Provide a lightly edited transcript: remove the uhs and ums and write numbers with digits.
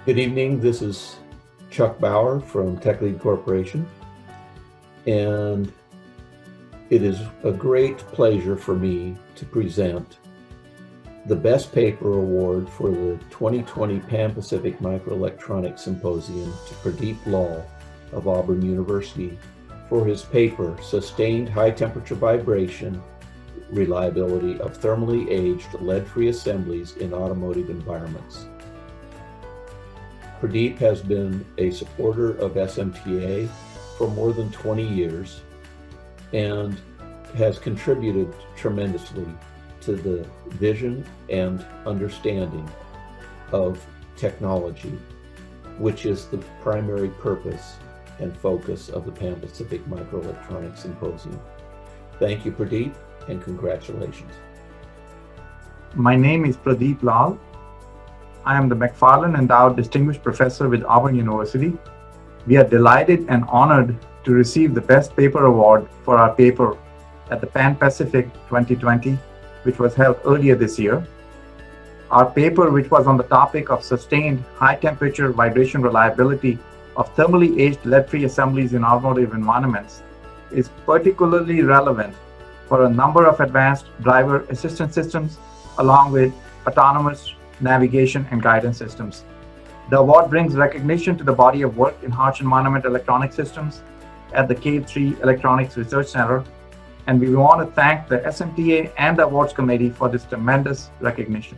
Good evening. This is Chuck Bauer from TechLead Corporation, and it is a great pleasure for me to present the Best Paper Award for the 2020 Pan-Pacific Microelectronics Symposium to Pradeep Lall of Auburn University for his paper, Sustained High-Temperature Vibration Reliability of Thermally Aged Lead-Free Assemblies in Automotive Environments. Pradeep has been a supporter of SMTA for more than 20 years and has contributed tremendously to the vision and understanding of technology, which is the primary purpose and focus of the Pan-Pacific Microelectronics Symposium. Thank you, Pradeep, and congratulations. My name is Pradeep Lall. I am the McFarland Endowed Distinguished Professor with Auburn University. We are delighted and honored to receive the Best Paper Award for our paper at the Pan-Pacific 2020, which was held earlier this year. Our paper, which was on the topic of sustained high-temperature vibration reliability of thermally aged lead-free assemblies in automotive environments, is particularly relevant for a number of advanced driver assistance systems, along with autonomous navigation and guidance systems. The award brings recognition to the body of work in harsh environment electronic systems at the K3 Electronics Research Center, and we want to thank the SMTA and the awards committee for this tremendous recognition.